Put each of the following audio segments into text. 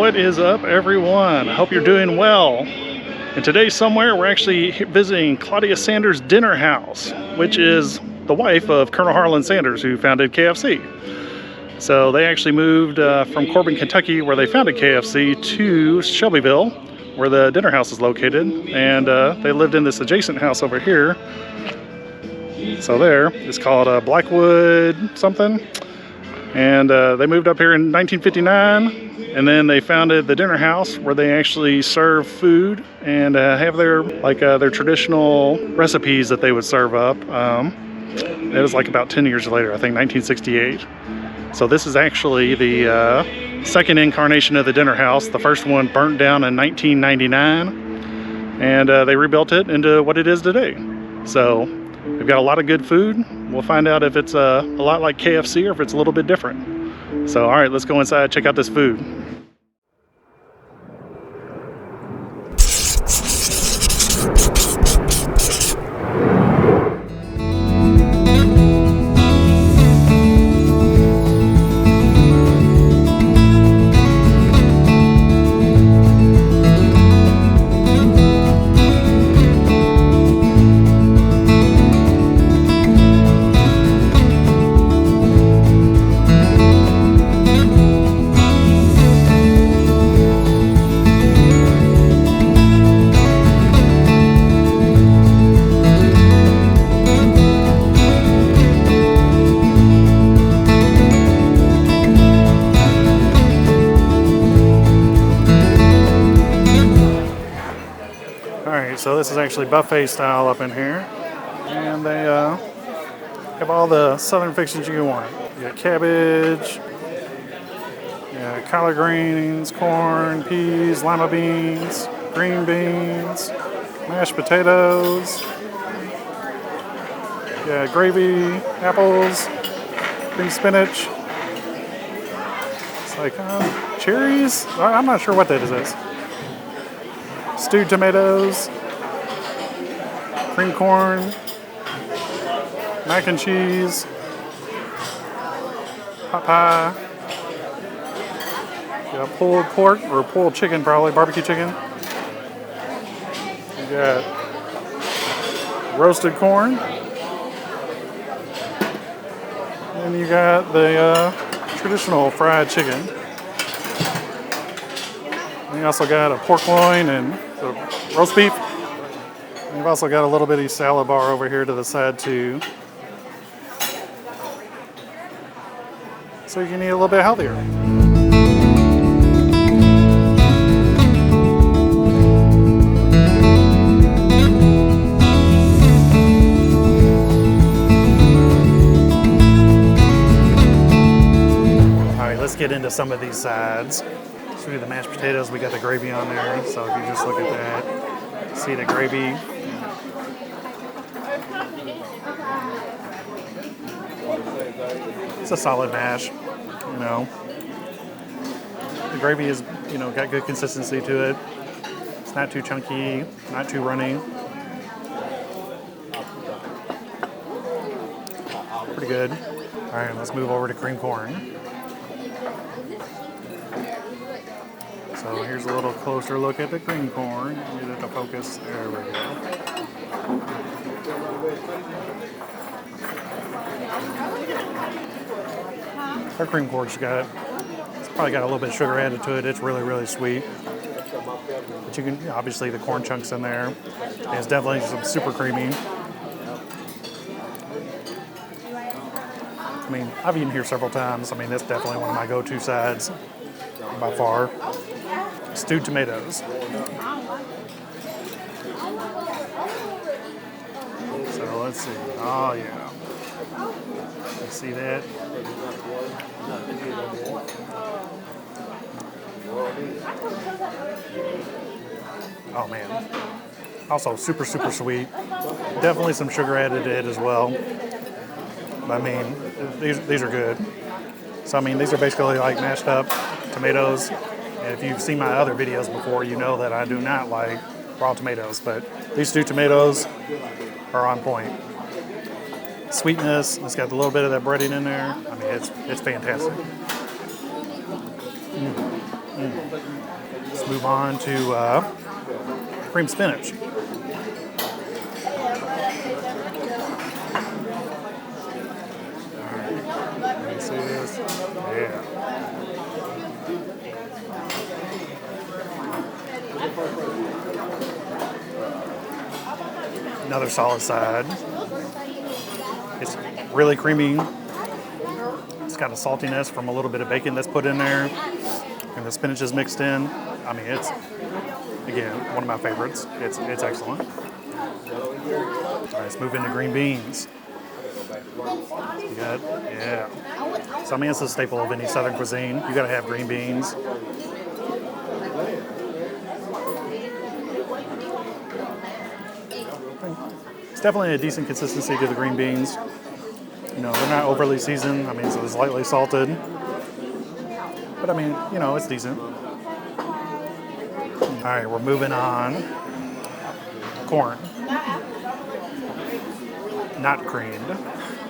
What is up, everyone? I hope you're doing well. And today somewhere we're actually visiting Claudia Sanders Dinner House, which is the wife of Colonel Harlan Sanders, who founded KFC. So they actually moved from Corbin, Kentucky, where they founded KFC, to Shelbyville, where the dinner house is located. And they lived in this adjacent house over here. So there, it's called Blackwood something. And they moved up here in 1959. And then they founded the dinner house where they actually serve food and have their traditional recipes that they would serve up. It was like about 10 years later, I think 1968. So this is actually the second incarnation of the dinner house. The first one burnt down in 1999, and they rebuilt it into what it is today. So we've got a lot of good food. We'll find out if it's a lot like KFC or if it's a little bit different. So all right, let's go inside, check out this food. So this is actually buffet style up in here, and they have all the southern fixings you want. You got cabbage, collard greens, corn, peas, lima beans, green beans, mashed potatoes, gravy, apples, green spinach. It's like cherries? I'm not sure what that is. Stewed tomatoes, cream corn, mac and cheese, pot pie, pulled pork or pulled chicken, probably barbecue chicken. You got roasted corn, and you got the traditional fried chicken. And you also got a pork loin and roast beef. We've also got a little bitty salad bar over here to the side too. So you can eat a little bit healthier. Alright, let's get into some of these sides. So we do the mashed potatoes, we got the gravy on there. So if you just look at that, see the gravy. It's a solid mash, The gravy is, got good consistency to it. It's not too chunky, not too runny. Pretty good. All right, let's move over to cream corn. So here's a little closer look at the cream corn. Get it to focus. There we go. Our cream corn's it's probably got a little bit of sugar added to it. It's really, really sweet. But you can, obviously the corn chunks in there. It's definitely some super creamy. I mean, I've eaten here several times. I mean, that's definitely one of my go-to sides by far. Stewed tomatoes. So let's see. Oh yeah. You see that? Oh man. Also super, super sweet. Definitely some sugar added to it as well. I mean, these are good. So I mean, these are basically like mashed up tomatoes. And if you've seen my other videos before, you know that I do not like raw tomatoes, but these two tomatoes are on point. Sweetness, it's got a little bit of that breading in there. I mean, it's fantastic. Let's move on to cream spinach. Let me see this. Yeah. Another solid side. It's really creamy. It's got a saltiness from a little bit of bacon that's put in there. And the spinach is mixed in. I mean, it's, again, one of my favorites. It's excellent. All right, let's move into green beans. You got, yeah. So I mean, it's a staple of any Southern cuisine. You got to have green beans. It's definitely a decent consistency to the green beans. You know, they're not overly seasoned. I mean, so it's lightly salted. But I mean, you know, it's decent. All right, we're moving on. Corn. Not creamed.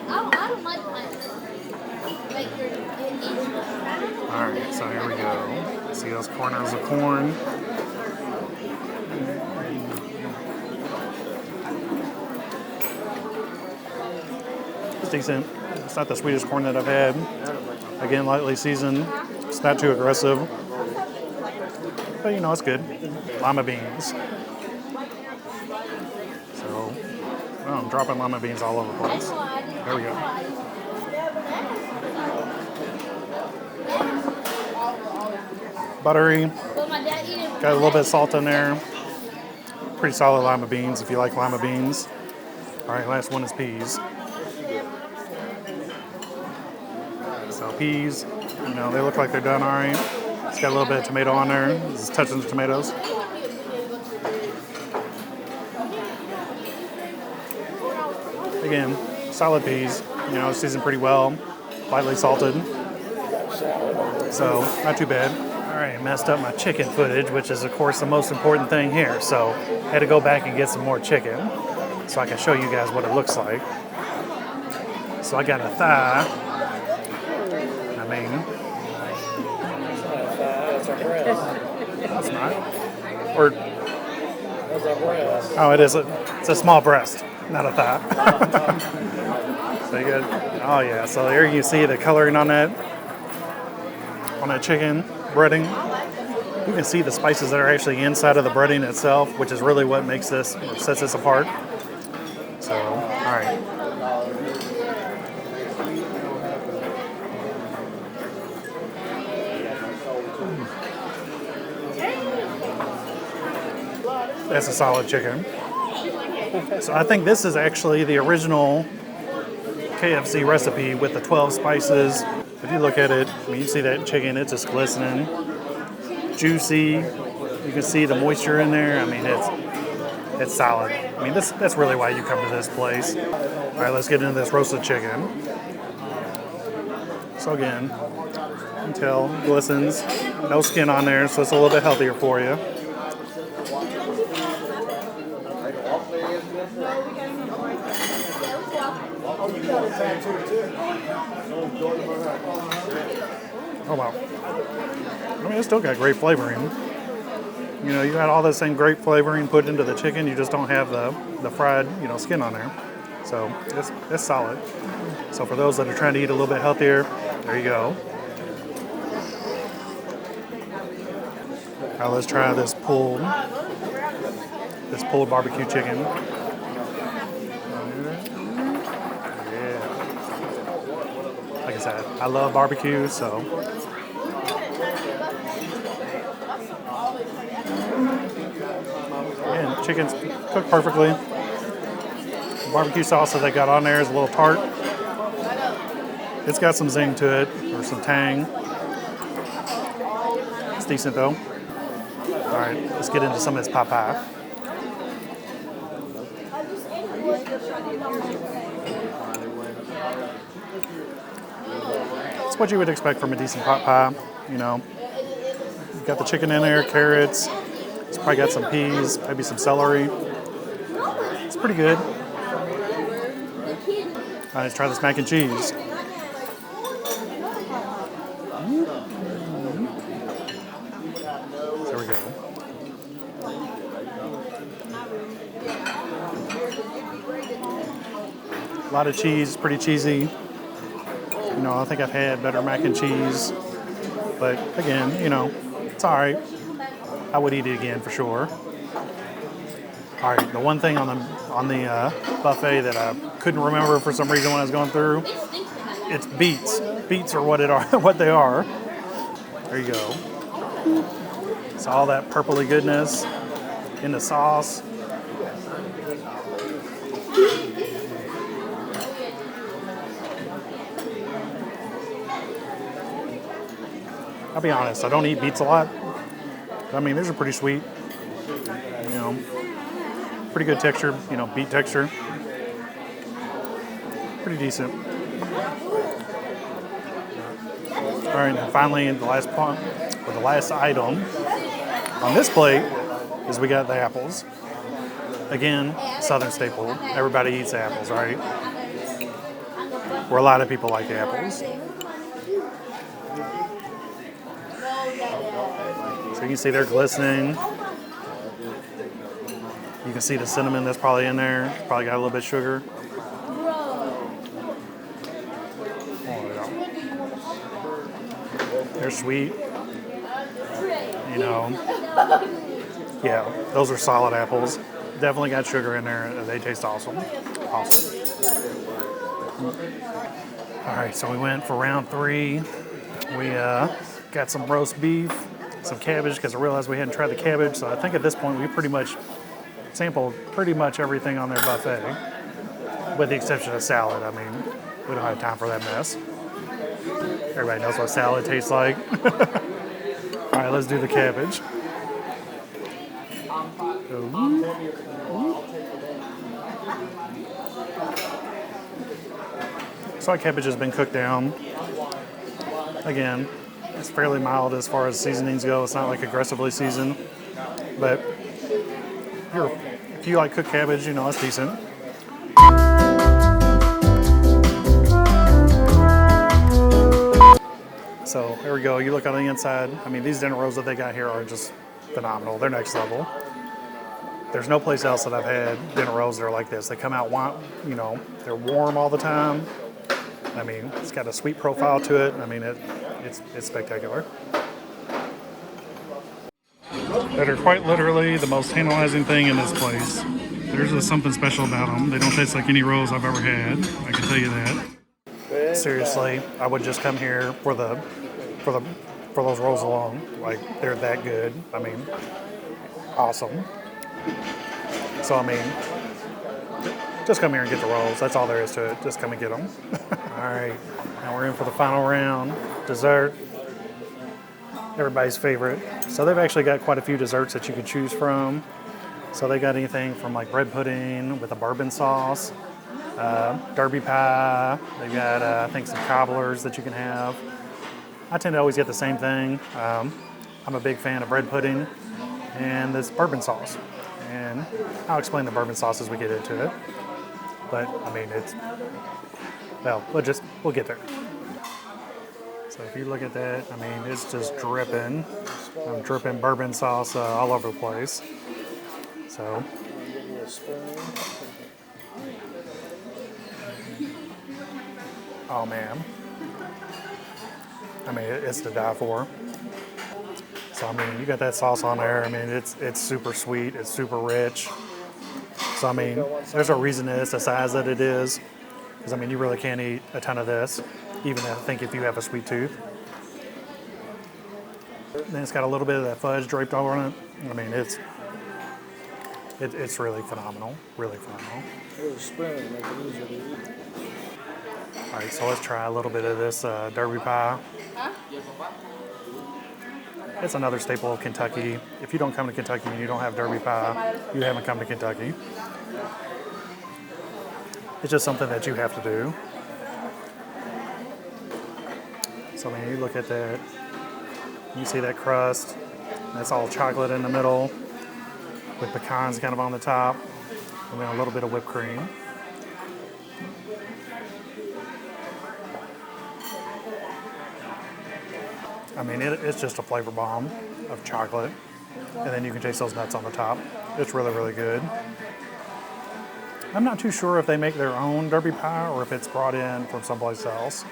I don't like plants. All right, so here we go. See those corners of corn? It's decent. It's not the sweetest corn that I've had. Again, lightly seasoned. It's not too aggressive. But you know, it's good. Lima beans. So, oh, I'm dropping lima beans all over the place. There we go. Buttery. Got a little bit of salt in there. Pretty solid lima beans if you like lima beans. All right, last one is peas. So peas, you know, they look like they're done all right. It's got a little bit of tomato on there. It's touching the tomatoes. Again, solid peas. You know, seasoned pretty well. Lightly salted. So, not too bad. All right, messed up my chicken footage, which is, of course, the most important thing here. So, I had to go back and get some more chicken so I can show you guys what it looks like. So, I got a thigh. That's not. Or. Oh, it is. It's a small breast, not a thigh. So you got. Oh yeah. So here you see the coloring on that chicken breading. You can see the spices that are actually inside of the breading itself, which is really what makes this, or sets this apart. So, all right. That's a solid chicken. So I think this is actually the original KFC recipe with the 12 spices. If you look at it, I mean, you see that chicken, it's just glistening, juicy. You can see the moisture in there. I mean, it's solid. I mean, that's really why you come to this place. All right, let's get into this roasted chicken. So again, you can tell, glistens, no skin on there, so it's a little bit healthier for you. Oh wow. I mean, it's still got great flavoring. You know, you got all the same great flavoring put into the chicken, you just don't have the fried, you know, skin on there. So it's solid. So for those that are trying to eat a little bit healthier, there you go. Now let's try this pulled barbecue chicken. Like I said, I love barbecue, so. And chicken's cooked perfectly. The barbecue sauce that they got on there is a little tart. It's got some zing to it, or some tang. It's decent though. All right, let's get into some of this pot pie. It's what you would expect from a decent pot pie, you know. You've got the chicken in there, carrots. It's probably got some peas, maybe some celery. It's pretty good. All right, let's try this mac and cheese. A lot of cheese, pretty cheesy. You know, I think I've had better mac and cheese, but again, you know, it's all right. I would eat it again for sure. All right, the one thing on the buffet that I couldn't remember for some reason when I was going through, it's beets. Beets are what what they are. There you go. So all that purpley goodness in the sauce. I'll be honest, I don't eat beets a lot. I mean, these are pretty sweet. You know, pretty good texture, you know, beet texture. Pretty decent. All right, and finally, the last point, or the last item on this plate is we got the apples. Again, Southern staple. Everybody eats apples, right? Where a lot of people like apples. So you can see they're glistening. You can see the cinnamon that's probably in there. It's probably got a little bit of sugar. They're sweet. You know. Yeah, those are solid apples. Definitely got sugar in there. They taste awesome. Awesome. All right, so we went for round 3. We got some roast beef, some cabbage, because I realized we hadn't tried the cabbage. So I think at this point we pretty much sampled pretty much everything on their buffet, with the exception of salad. I mean, we don't have time for that mess. Everybody knows what salad tastes like. All right, let's do the cabbage. So our cabbage has been cooked down. Again, it's fairly mild as far as seasonings go. It's not like aggressively seasoned, but if you like cooked cabbage, you know it's decent. So there we go. You look on the inside. I mean, these dinner rolls that they got here are just phenomenal. They're next level. There's no place else that I've had dinner rolls that are like this. They come out, you know, they're warm all the time. I mean, it's got a sweet profile to it. I mean, it's spectacular. That are quite literally the most tantalizing thing in this place. There's just something special about them. They don't taste like any rolls I've ever had. I can tell you that. Seriously, I would just come here for those rolls alone. Like, they're that good. I mean, awesome. So I mean, just come here and get the rolls. That's all there is to it. Just come and get them. All right, now we're in for the final round. Dessert. Everybody's favorite. So they've actually got quite a few desserts that you can choose from. So they got anything from like bread pudding with a bourbon sauce, derby pie. They've got, I think, some cobblers that you can have. I tend to always get the same thing. I'm a big fan of bread pudding and this bourbon sauce. And I'll explain the bourbon sauce as we get into it. But I mean, we'll get there. So if you look at that, I mean, it's just dripping. I'm dripping bourbon sauce all over the place. So. Oh man. I mean, it's to die for. So I mean, you got that sauce on there. I mean, it's super sweet. It's super rich. So I mean, there's a reason that it's the size that it is. Because I mean, you really can't eat a ton of this, even I think if you have a sweet tooth. Then it's got a little bit of that fudge draped over on it. I mean, it's really phenomenal. Really phenomenal. All right, so let's try a little bit of this derby pie. It's another staple of Kentucky. If you don't come to Kentucky and you don't have derby pie, you haven't come to Kentucky. It's just something that you have to do. So when you look at that, you see that crust. That's all chocolate in the middle with pecans kind of on the top, and then a little bit of whipped cream. I mean, it's just a flavor bomb of chocolate. And then you can taste those nuts on the top. It's really, really good. I'm not too sure if they make their own derby pie or if it's brought in from someplace else.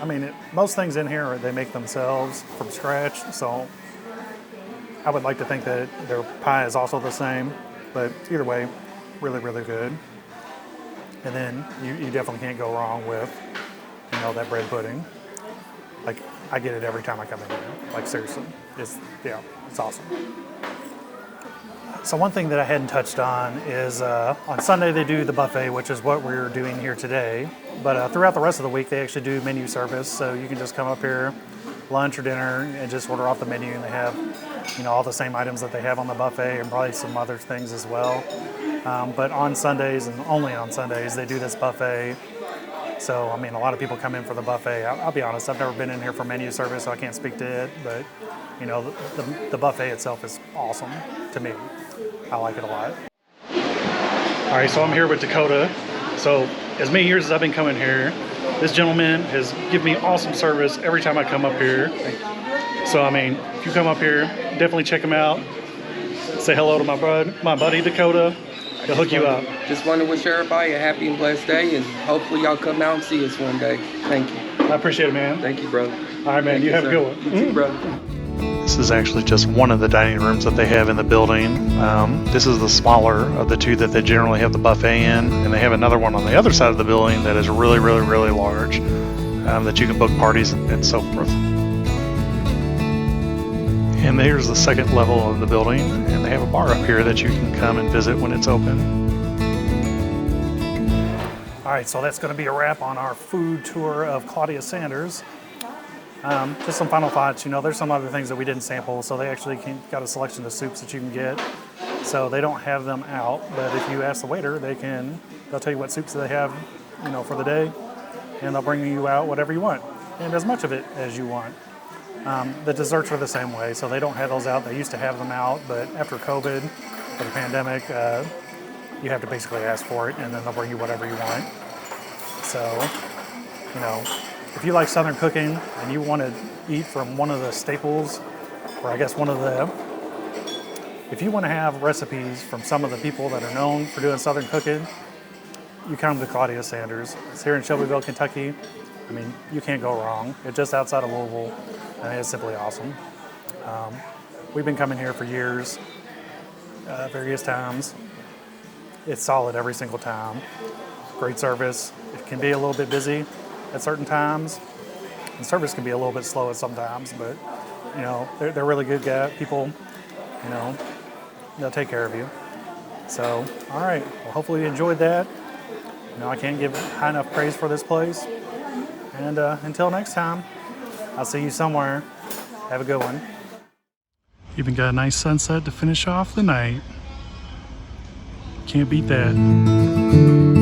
I mean, most things in here they make themselves from scratch, so I would like to think that their pie is also the same, but either way, really, really good. And then you definitely can't go wrong with, that bread pudding. Like, I get it every time I come in here. Like, seriously, it's awesome. So one thing that I hadn't touched on is on Sunday they do the buffet, which is what we're doing here today. But throughout the rest of the week, they actually do menu service. So you can just come up here, lunch or dinner, and just order off the menu. And they have, all the same items that they have on the buffet and probably some other things as well. But on Sundays and only on Sundays, they do this buffet. So, I mean, a lot of people come in for the buffet. I'll be honest, I've never been in here for menu service, so I can't speak to it. But, the buffet itself is awesome to me. I like it a lot. All right, so I'm here with Dakota. So as many years as I've been coming here, this gentleman has given me awesome service every time I come up here. So, I mean, if you come up here, definitely check him out. Say hello to my buddy Dakota. He'll hook you up. Just want to wish everybody a happy and blessed day, and hopefully y'all come out and see us one day. Thank you. I appreciate it, man. Thank you, brother. All right, man. You have a good one. You too, brother. This is actually just one of the dining rooms that they have in the building. This is the smaller of the two that they generally have the buffet in, and they have another one on the other side of the building that is really, really, really large, that you can book parties and so forth. And there's the second level of the building, and they have a bar up here that you can come and visit when it's open. All right, so that's going to be a wrap on our food tour of Claudia Sanders. Just some final thoughts. There's some other things that we didn't sample, so they actually got a selection of soups that you can get. So they don't have them out, but if you ask the waiter, they'll tell you what soups they have, for the day, and they'll bring you out whatever you want, and as much of it as you want. The desserts are the same way, so they don't have those out. They used to have them out, but after COVID, for the pandemic, you have to basically ask for it, and then they'll bring you whatever you want. So, if you like Southern cooking and you want to eat from one of the staples, or I guess if you want to have recipes from some of the people that are known for doing Southern cooking, you come to Claudia Sanders. It's here in Shelbyville, Kentucky. I mean, you can't go wrong. It's just outside of Louisville, and it's simply awesome. We've been coming here for years, various times. It's solid every single time. Great service. It can be a little bit busy at certain times, and service can be a little bit slow at sometimes, but they're really good guys. People, they'll take care of you. So, all right. Well, hopefully you enjoyed that. I can't give high enough praise for this place. And until next time, I'll see you somewhere. Have a good one. Even got a nice sunset to finish off the night. Can't beat that.